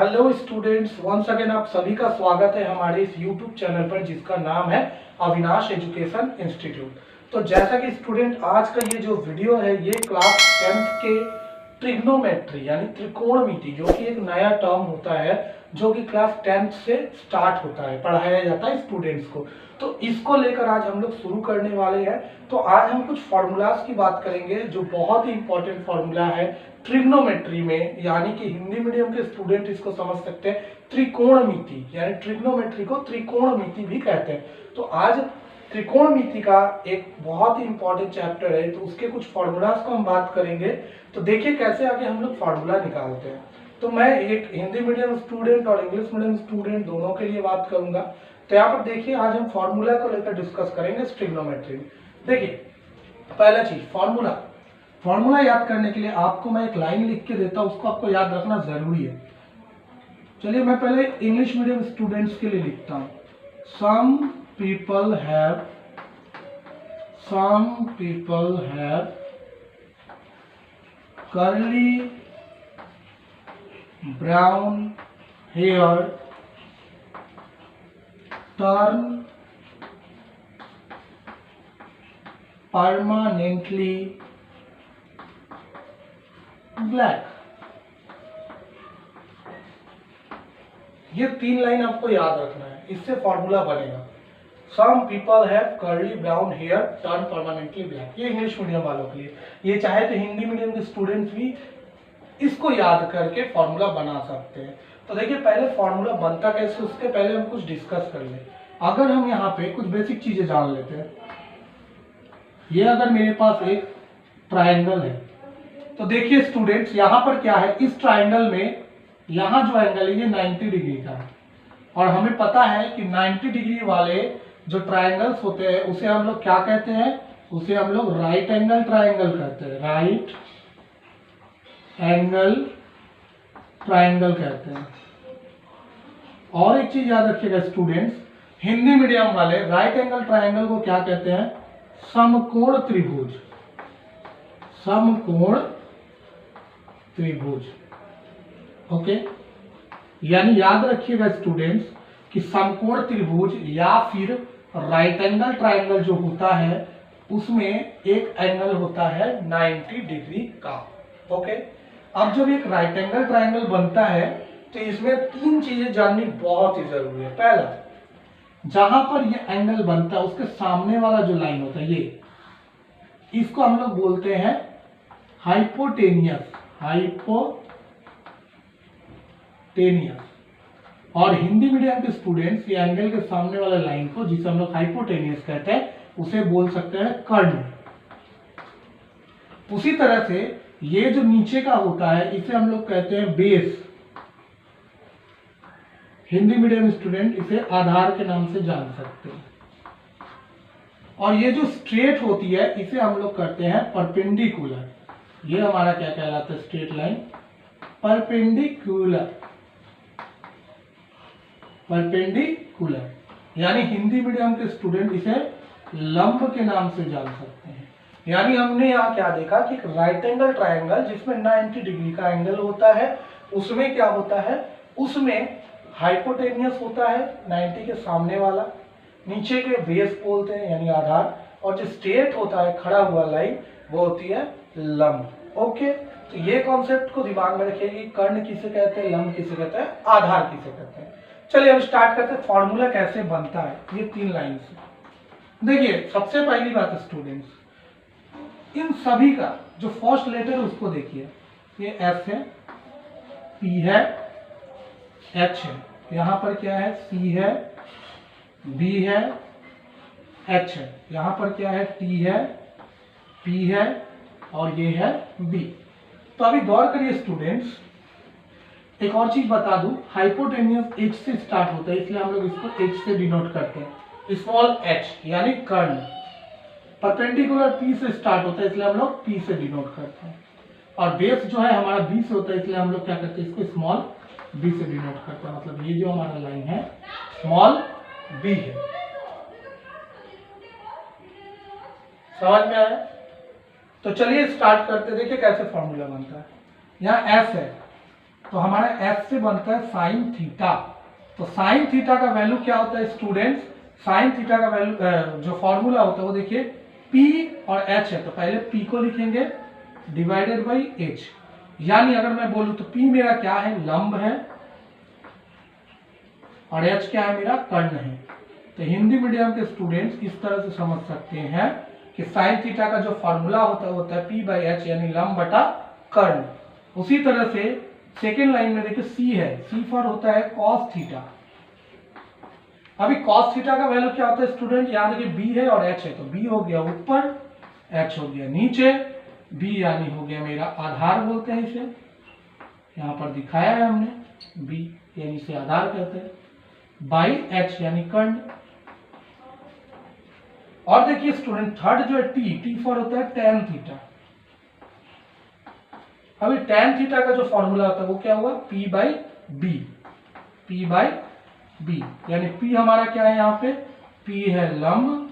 Hello students, once again आप सभी का स्वागत है हमारे इस यूट्यूब चैनल पर जिसका नाम है अविनाश एजुकेशन इंस्टीट्यूट। तो जैसा कि स्टूडेंट आज का ये जो वीडियो है ये क्लास 10th के ट्रिग्नोमेट्री यानी त्रिकोणमिति जो कि एक नया टर्म होता है जो कि क्लास 10th से स्टार्ट होता है, पढ़ाया जाता है स्टूडेंट्स को। तो इसको लेकर आज हम लोग शुरू करने वाले हैं। तो आज हम कुछ फॉर्मूलाज की बात करेंगे जो बहुत ही इंपॉर्टेंट फॉर्मूला है ट्रिग्नोमेट्री में, यानी कि हिंदी मीडियम के स्टूडेंट इसको समझ सकते हैं त्रिकोणमिति, यानी ट्रिग्नोमेट्री को त्रिकोणमिति भी कहते हैं। तो आज त्रिकोणमिति का एक बहुत ही इंपॉर्टेंट चैप्टर है, तो उसके कुछ फॉर्मूलाज को हम बात करेंगे। तो देखिए कैसे आगे हम लोग फार्मूला निकालते हैं। तो मैं एक हिंदी मीडियम स्टूडेंट और इंग्लिश मीडियम स्टूडेंट दोनों के लिए बात करूंगा। तो यहाँ पर देखिए आज हम फार्मूला को लेकर डिस्कस करेंगे ट्रिग्नोमेट्री में। देखिए पहला चीज फार्मूला याद करने के लिए आपको मैं एक लाइन लिख के देता हूं, उसको आपको याद रखना जरूरी है। चलिए मैं पहले इंग्लिश मीडियम स्टूडेंट्स के लिए लिखता हूं। Some people have curly brown hair, turn permanently black। ये तीन लाइन आपको याद रखना है, इससे फॉर्मूला बनेगा। Some people have curly brown hair, turn permanently black। ये इंग्लिश मीडियम वालों के लिए, ये चाहे तो हिंदी मीडियम के स्टूडेंट्स भी इसको याद करके फॉर्मूला बना सकते हैं। तो देखिए पहले फॉर्मूला बनता कैसे, उसके पहले हम कुछ डिस्कस कर लें। अगर हम यहाँ पे कुछ बेसिक चीजें जान लेते हैं, ये अगर मेरे पास एक ट्राइंगल है तो देखिए स्टूडेंट्स यहाँ पर क्या है, इस ट्राइंगल में यहाँ जो एंगल है ये 90 डिग्री का है और हमें पता है कि 90 डिग्री वाले जो ट्राइंगल्स होते हैं उसे हम लोग क्या कहते हैं, उसे हम लोग राइट एंगल ट्राइंगल कहते हैं, राइट एंगल ट्राइंगल कहते हैं। और एक चीज याद रखिएगा स्टूडेंट्स, हिंदी मीडियम वाले राइट एंगल ट्राइंगल को क्या कहते हैं, समकोण त्रिभुज, समकोण त्रिभुज। ओके, यानी याद रखिएगा स्टूडेंट्स कि समकोण त्रिभुज या फिर राइट एंगल ट्राइंगल जो होता है उसमें एक एंगल होता है 90 डिग्री का। ओके, अब जब एक राइट एंगल ट्राइंगल बनता है तो इसमें तीन चीजें जाननी बहुत ही जरूरी है। पहला, जहां पर ये एंगल बनता है उसके सामने वाला जो लाइन होता है ये, इसको हम लोग बोलते हैं हाइपोटेनियस, और हिंदी मीडियम के स्टूडेंट्स ये एंगल के सामने वाला लाइन को, जिसे हम लोग हाइपोटेनियस कहते हैं, उसे बोल सकते हैं कर्ण। उसी तरह से ये जो नीचे का होता है इसे हम लोग कहते हैं बेस। हिंदी मीडियम स्टूडेंट इसे आधार के नाम से जान सकते हैं। और ये जो स्ट्रेट होती है इसे हम लोग कहते हैं परपेंडिकुलर। ये हमारा क्या कहलाता है, स्ट्रेट लाइन, परपेंडिकुलर, यानी हिंदी मीडियम के स्टूडेंट इसे लंब के नाम से जान सकते हैं। यानी हमने यहाँ क्या देखा कि राइट एंगल ट्राइंगल जिसमें 90 डिग्री का एंगल होता है उसमें क्या होता है, उसमें हाइपोटेनियस होता है 90 के सामने वाला, नीचे के बेस बोलते हैं यानी आधार, और जो स्ट्रेट होता है खड़ा हुआ लाइन वो होती है लंब। ओके, तो ये कॉन्सेप्ट को दिमाग में रखिए, कर्ण किसे कहते हैं, लंब किसे कहते हैं, आधार किसे कहते हैं। चलिए अब स्टार्ट करते हैं फॉर्मूला कैसे बनता है ये तीन लाइन से। देखिए सबसे पहली बात स्टूडेंट्स, इन सभी का जो फर्स्ट लेटर है उसको देखिए, ये एस है, पी है, एच है, यहाँ पर क्या है, सी है, बी है, एच है, यहाँ पर क्या है, टी है, पी है और ये है बी। तो अभी गौर करिए स्टूडेंट्स, एक और चीज बता दूं, हाइपोटेनियस एच से स्टार्ट होता है इसलिए हम लोग इसको एच से डिनोट करते हैं, स्मॉल एच यानी कर्ण। परपेंडिकुलर पी से स्टार्ट होता है इसलिए हम लोग पी से डिनोट करते हैं, और बेस जो है हमारा बी से होता है इसलिए हम लोग क्या करते हैं, इसको स्मॉल बी से डिनोट करते हैं। मतलब ये जो हमारा लाइन है स्मॉल बी है। समझ में आया? तो चलिए स्टार्ट करते, देखिए कैसे फॉर्मूला बनता है। यहाँ एस है, तो हमारा एस से बनता है साइन थीटा। तो साइन थीटा का वैल्यू क्या होता है स्टूडेंट्स? साइन थीटा का वैल्यू जो फॉर्मूला होता है वो देखिए P और H है, तो पहले P को लिखेंगे डिवाइडेड बाई H, यानी अगर मैं बोलूं तो P मेरा क्या है? लंब है, और H क्या है? मेरा कर्ण है। तो हिंदी मीडियम के स्टूडेंट्स इस तरह से समझ सकते हैं कि साइन थीटा का जो फॉर्मूला होता है P बाई H, यानी लंब बटा कर्ण। उसी तरह से सेकेंड लाइन में देखिए C है, C फॉर होता है कॉस थीटा। अभी कॉस थीटा का वैल्यू क्या होता है स्टूडेंट? यहाँ देखिए B है और H है, तो B हो गया ऊपर, H हो गया नीचे, B यानी हो गया मेरा आधार बोलते हैं इसे, यहाँ पर दिखाया है हमने, B यानी इसे आधार कहते हैं, बाई H यानी कर्ण। और देखिए स्टूडेंट थर्ड जो है T फॉर होता है tan थीटा। अभी tan थीटा का जो फॉर्मूला होता है वो क्या हुआ? P by B, P by B, यानी P हमारा क्या है यहाँ पे? P है लंब,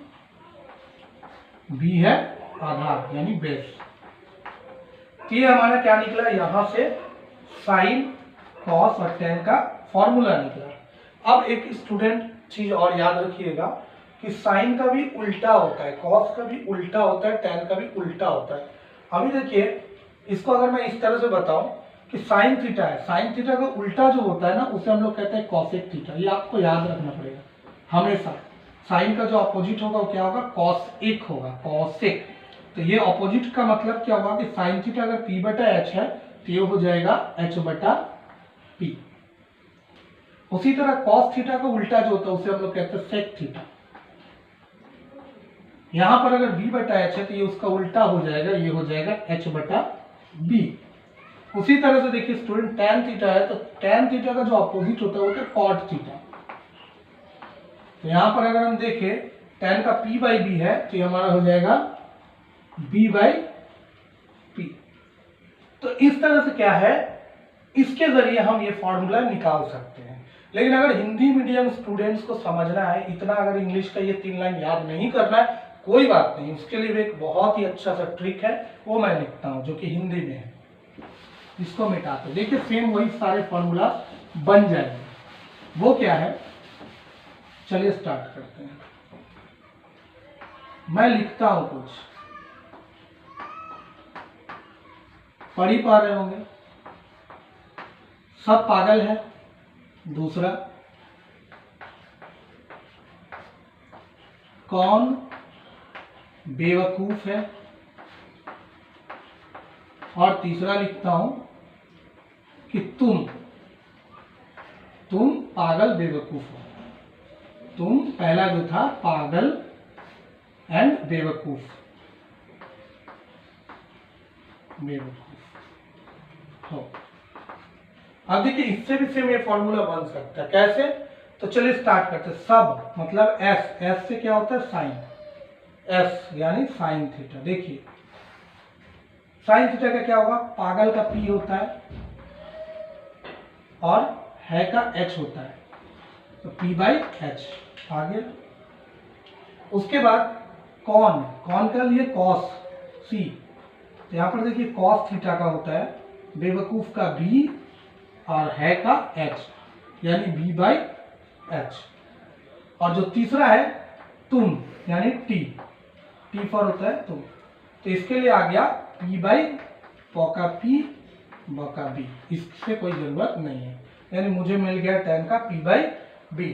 B है आधार यानी बेस। ये हमारा क्या निकला यहाँ से? साइन, कॉस और tan का फॉर्मूला निकला। अब एक स्टूडेंट चीज और याद रखिएगा कि साइन का भी उल्टा होता है, कॉस का भी उल्टा होता है, tan का भी उल्टा होता है। अभी देखिए इसको अगर मैं इस तरह से बताऊं कि साइन थीटा है, साइन थीटा का उल्टा जो होता है ना उसे हम लोग कहते हैं कॉसेक थीटा। ये आपको याद रखना पड़ेगा हमेशा। साइन का जो अपोजिट होगा वो क्या होगा? कॉसेक होगा, कॉसेक। तो ये अपोजिट का मतलब क्या होगा कि साइन थीटा अगर P बटा H है तो ये हो जाएगा H बटा P। उसी तरह कॉस थीटा का उल्टा जो होता है उसे हम लोग कहते हैं सेक थीटा। यहां पर अगर B बटा H है तो ये उसका उल्टा हो जाएगा, ये हो जाएगा H बटा B। उसी तरह से देखिए स्टूडेंट tan थीटा है, तो tan थीटा का जो अपोजिट होता है वो होता है कॉट थीटा। तो यहां पर अगर हम देखें tan का P बाई बी है तो ये हमारा हो जाएगा B बाई P। तो इस तरह से क्या है, इसके जरिए हम ये फॉर्मूला निकाल सकते हैं। लेकिन अगर हिंदी मीडियम स्टूडेंट्स को समझना है, इतना अगर इंग्लिश का ये 3 लाइन याद नहीं करना है, कोई बात नहीं, उसके लिए एक बहुत ही अच्छा सा ट्रिक है, वो मैं लिखता हूं जो कि हिंदी में है। इसको मिटाते देखिए सेम वही सारे फॉर्मूला बन जाएंगे। वो क्या है? चलिए स्टार्ट करते हैं। मैं लिखता हूं कुछ, पढ़ ही पा रहे होंगे। सब पागल है, दूसरा कौन बेवकूफ है, और तीसरा लिखता हूं कि तुम पागल बेवकूफ हो। तुम पहला जो था पागल एंड बेवकूफ हो। अब देखिए इससे भी सेम ये फॉर्मूला बन सकता है, कैसे? तो चलिए स्टार्ट करते हैं। सब मतलब एस से क्या होता है? साइन, एस यानी साइन थीटा। देखिए साइन थीटा का क्या होगा? पागल का P होता है और है का H होता है, तो P बाई H। आगे उसके बाद कौन का लिए कॉस C, तो यहां पर देखिए कॉस थीटा का होता है, बेवकूफ का B और है का H यानी B बाई H। और जो तीसरा है तुम यानी T फॉर होता है तुम, तो इसके लिए आ गया P बाई पॉका P बका B। इससे कोई जरूरत नहीं है, यानी मुझे मिल गया tan का P बाई B।